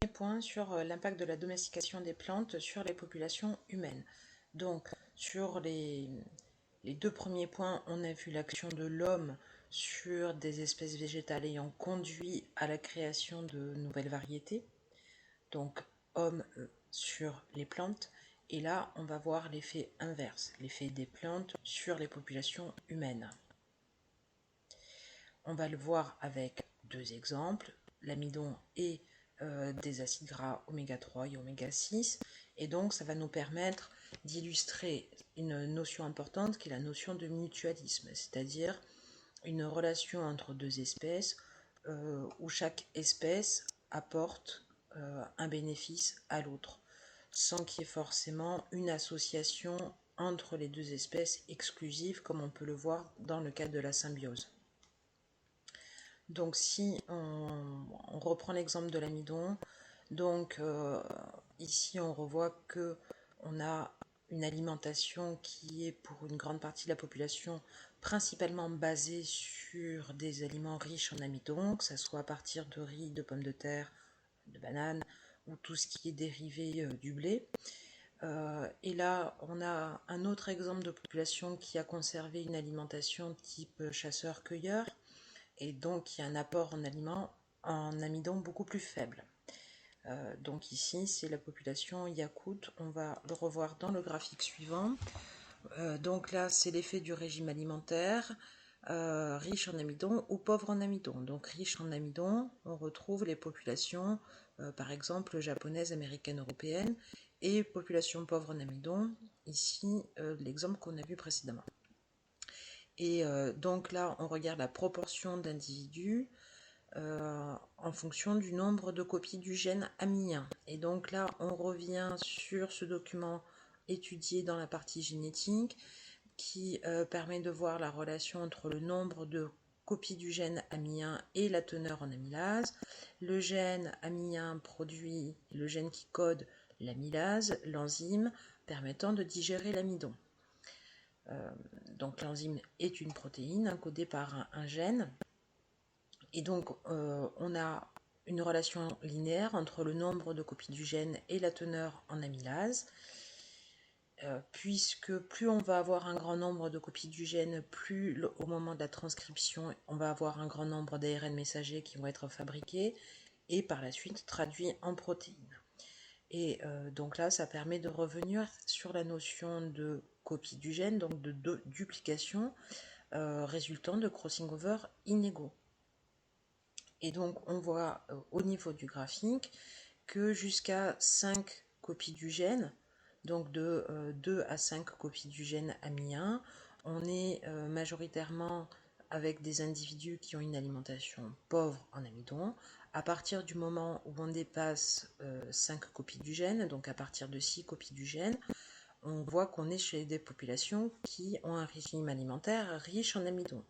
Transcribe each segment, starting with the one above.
Point sur l'impact de la domestication des plantes sur les populations humaines. Donc, sur les deux premiers points, on a vu l'action de l'homme sur des espèces végétales ayant conduit à la création de nouvelles variétés. Donc, homme sur les plantes. Et là, on va voir l'effet inverse, l'effet des plantes sur les populations humaines. On va le voir avec deux exemples, l'amidon et des acides gras oméga 3 et oméga 6. Et donc, ça va nous permettre d'illustrer une notion importante qui est la notion de mutualisme, c'est-à-dire une relation entre deux espèces où chaque espèce apporte un bénéfice à l'autre, sans qu'il y ait forcément une association entre les deux espèces exclusives, comme on peut le voir dans le cadre de la symbiose. Donc si on reprend l'exemple de l'amidon, donc ici on revoit que on a une alimentation qui est pour une grande partie de la population principalement basée sur des aliments riches en amidon, que ce soit à partir de riz, de pommes de terre, de bananes ou tout ce qui est dérivé du blé. Et là, on a un autre exemple de population qui a conservé une alimentation type chasseur-cueilleur, et donc il y a un apport en amidon beaucoup plus faible. Donc ici, c'est la population Yakoute, on va le revoir dans le graphique suivant. Donc là, c'est l'effet du régime alimentaire, riche en amidon ou pauvre en amidon. Donc riche en amidon, on retrouve les populations, par exemple japonaises, américaines, européennes, et population pauvre en amidon, ici l'exemple qu'on a vu précédemment. Et donc là, on regarde la proportion d'individus en fonction du nombre de copies du gène amien. Et donc là, on revient sur ce document étudié dans la partie génétique qui permet de voir la relation entre le nombre de copies du gène amien et la teneur en amylase. Le gène amien produit le gène qui code l'amylase, l'enzyme permettant de digérer l'amidon. Donc l'enzyme est une protéine encodée par un gène. Et donc on a une relation linéaire entre le nombre de copies du gène et la teneur en amylase, puisque plus on va avoir un grand nombre de copies du gène, plus au moment de la transcription, on va avoir un grand nombre d'ARN messagers qui vont être fabriqués et par la suite traduits en protéines. Et donc là, ça permet de revenir sur la notion de copie du gène, donc de duplication, résultant de crossing over inégaux. Et donc on voit au niveau du graphique que jusqu'à 5 copies du gène, donc de 2 à 5 copies du gène amien, on est majoritairement avec des individus qui ont une alimentation pauvre en amidon. À partir du moment où on dépasse 5 copies du gène, donc à partir de 6 copies du gène, on voit qu'on est chez des populations qui ont un régime alimentaire riche en amidon.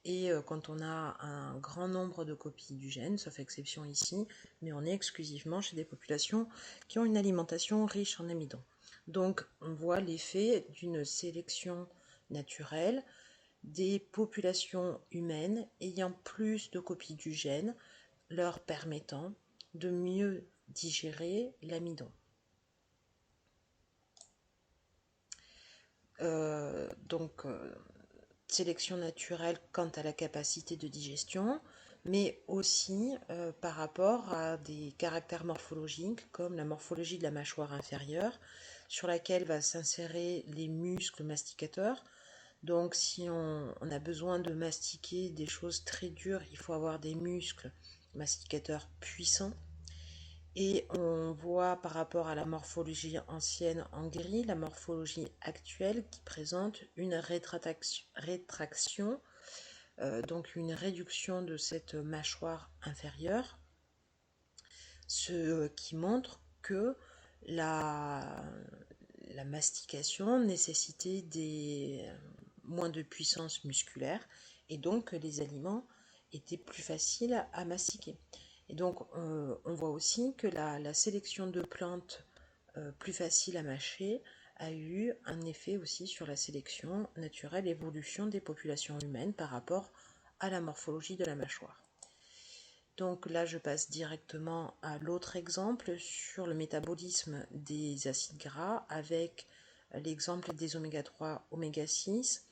Et quand on a un grand nombre de copies du gène, sauf exception ici, mais on est exclusivement chez des populations qui ont une alimentation riche en amidon. Donc on voit l'effet d'une sélection naturelle des populations humaines ayant plus de copies du gène, leur permettant de mieux digérer l'amidon. Sélection naturelle quant à la capacité de digestion, mais aussi par rapport à des caractères morphologiques comme la morphologie de la mâchoire inférieure, sur laquelle va s'insérer les muscles masticateurs. Donc si on a besoin de mastiquer des choses très dures, il faut avoir des muscles masticateurs puissants. Et on voit par rapport à la morphologie ancienne en gris, la morphologie actuelle qui présente une rétraction, donc une réduction de cette mâchoire inférieure, ce qui montre que la mastication nécessitait moins de puissance musculaire et donc que les aliments étaient plus faciles à mastiquer. Et donc on voit aussi que la sélection de plantes plus faciles à mâcher a eu un effet aussi sur la sélection naturelle, évolution des populations humaines par rapport à la morphologie de la mâchoire. Donc là, je passe directement à l'autre exemple sur le métabolisme des acides gras avec l'exemple des oméga 3, oméga 6,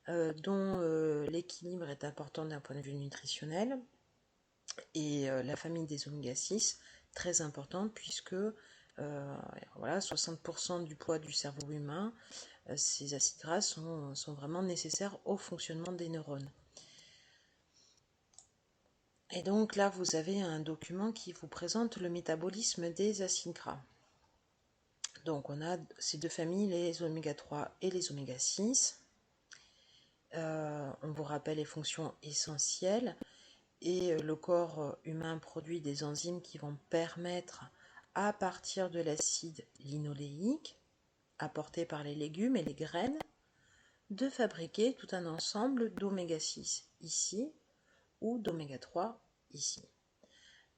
dont l'équilibre est important d'un point de vue nutritionnel, et la famille des oméga 6, très importante puisque voilà, 60% du poids du cerveau humain, ces acides gras sont vraiment nécessaires au fonctionnement des neurones. Et donc là, vous avez un document qui vous présente le métabolisme des acides gras. Donc on a ces deux familles, les oméga 3 et les oméga 6. On vous rappelle les fonctions essentielles. Et le corps humain produit des enzymes qui vont permettre, à partir de l'acide linoléique, apporté par les légumes et les graines, de fabriquer tout un ensemble d'oméga 6 ici ou d'oméga 3 ici.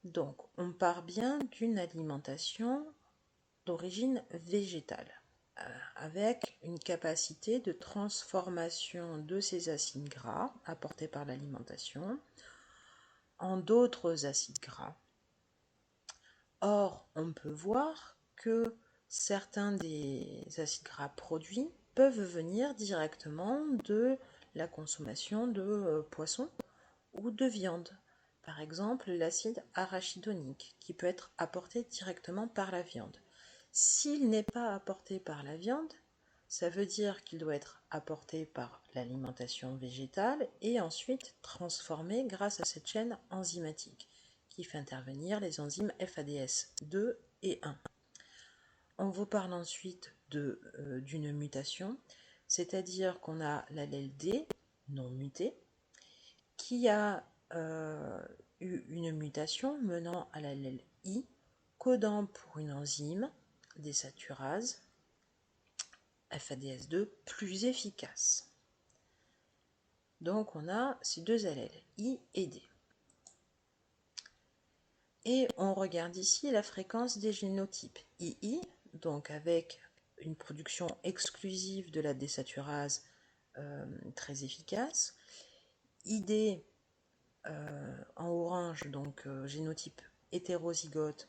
Donc, on part bien d'une alimentation d'origine végétale, avec une capacité de transformation de ces acides gras apportés par l'alimentation en d'autres acides gras. Or, on peut voir que certains des acides gras produits peuvent venir directement de la consommation de poissons ou de viande. Par exemple, l'acide arachidonique qui peut être apporté directement par la viande. S'il n'est pas apporté par la viande, ça veut dire qu'il doit être apporté par l'alimentation végétale et ensuite transformé grâce à cette chaîne enzymatique qui fait intervenir les enzymes FADS2 et 1. On vous parle ensuite d'une mutation, c'est-à-dire qu'on a l'allèle D non muté qui a eu une mutation menant à l'allèle I codant pour une enzyme désaturase FADS2 plus efficace. Donc on a ces deux allèles, I et D. Et on regarde ici la fréquence des génotypes II, donc avec une production exclusive de la désaturase très efficace. ID en orange, donc génotype hétérozygote,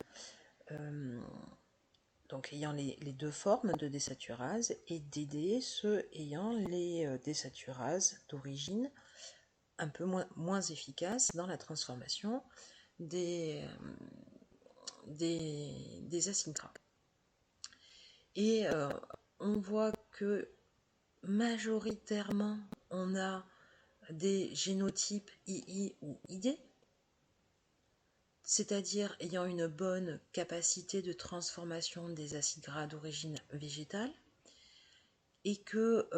donc ayant les deux formes de désaturase, et DD, ceux ayant les désaturases d'origine un peu moins efficaces dans la transformation des acides gras. Et on voit que majoritairement on a des génotypes II ou ID, c'est-à-dire ayant une bonne capacité de transformation des acides gras d'origine végétale, et que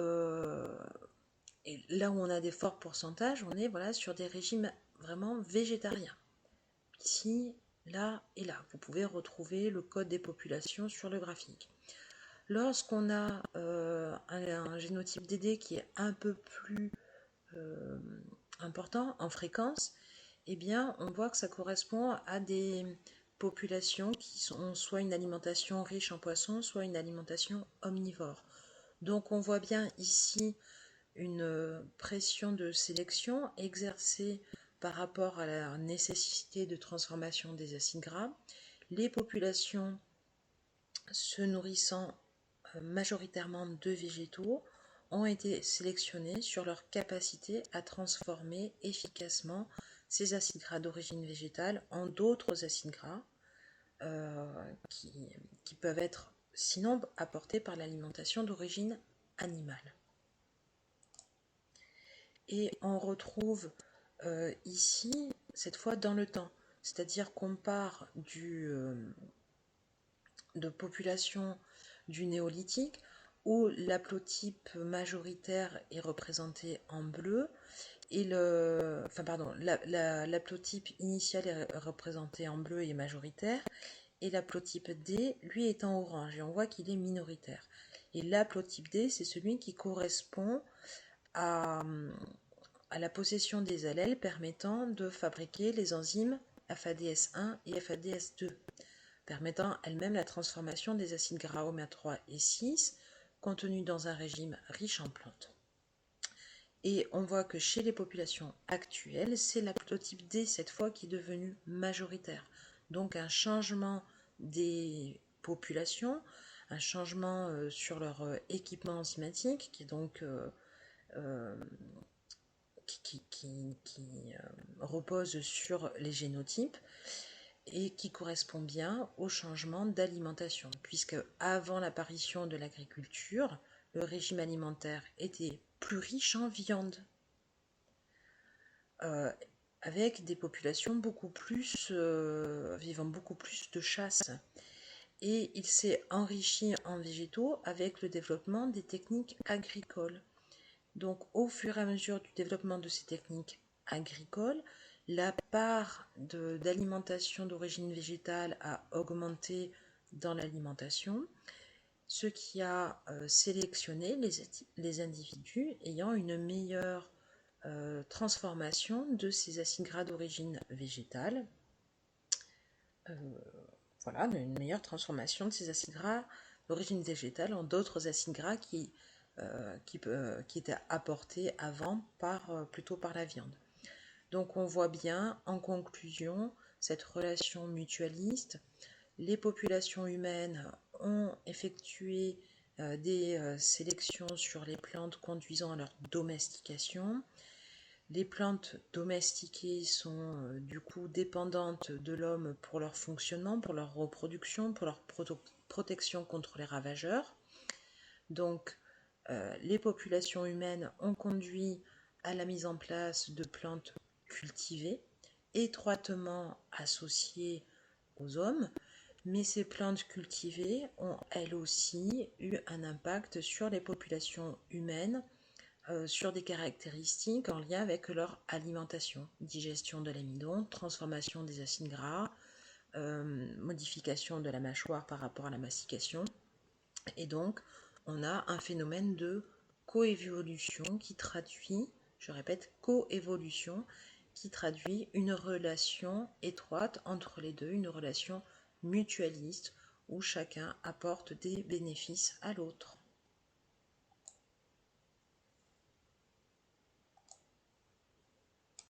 et là où on a des forts pourcentages, on est voilà, sur des régimes vraiment végétariens. Ici, là et là. Vous pouvez retrouver le code des populations sur le graphique. Lorsqu'on a un génotype DD qui est un peu plus important en fréquence, eh bien, on voit que ça correspond à des populations qui ont soit une alimentation riche en poissons, soit une alimentation omnivore. Donc on voit bien ici une pression de sélection exercée par rapport à la nécessité de transformation des acides gras. Les populations se nourrissant majoritairement de végétaux ont été sélectionnées sur leur capacité à transformer efficacement ces acides gras d'origine végétale en d'autres acides gras qui peuvent être sinon apportés par l'alimentation d'origine animale. Et on retrouve ici, cette fois dans le temps, c'est-à-dire qu'on part de population du néolithique où l'haplotype majoritaire est représenté en bleu et l'haplotype initial est représenté en bleu et majoritaire, et l'haplotype D, lui, est en orange et on voit qu'il est minoritaire. Et l'haplotype D, c'est celui qui correspond à la possession des allèles permettant de fabriquer les enzymes FADS1 et FADS2, permettant elles-mêmes la transformation des acides gras oméga 3 et 6 contenus dans un régime riche en plantes. Et on voit que chez les populations actuelles, c'est l'haplotype D cette fois qui est devenu majoritaire. Donc un changement des populations, un changement sur leur équipement enzymatique qui est donc euh, qui repose sur les génotypes et qui correspond bien au changement d'alimentation, puisque avant l'apparition de l'agriculture, le régime alimentaire était plus riche en viande, euh, avec des populations beaucoup plus vivant beaucoup plus de chasse. Et il s'est enrichi en végétaux avec le développement des techniques agricoles. Donc au fur et à mesure du développement de ces techniques agricoles, la part d'alimentation d'origine végétale a augmenté dans l'alimentation, ce qui a sélectionné les individus ayant une meilleure transformation de ces acides gras d'origine végétale. Euh, voilà, une meilleure transformation de ces acides gras d'origine végétale en d'autres acides gras qui étaient apportés avant plutôt par la viande. Donc on voit bien en conclusion cette relation mutualiste. Les populations humaines ont effectué des sélections sur les plantes conduisant à leur domestication. Les plantes domestiquées sont du coup dépendantes de l'homme pour leur fonctionnement, pour leur reproduction, pour leur protection contre les ravageurs. Donc les populations humaines ont conduit à la mise en place de plantes cultivées, étroitement associées aux hommes, mais ces plantes cultivées ont elles aussi eu un impact sur les populations humaines, sur des caractéristiques en lien avec leur alimentation, digestion de l'amidon, transformation des acides gras, modification de la mâchoire par rapport à la mastication. Et donc, on a un phénomène de coévolution qui traduit, je répète, coévolution, qui traduit une relation étroite entre les deux, une relation mutualiste où chacun apporte des bénéfices à l'autre.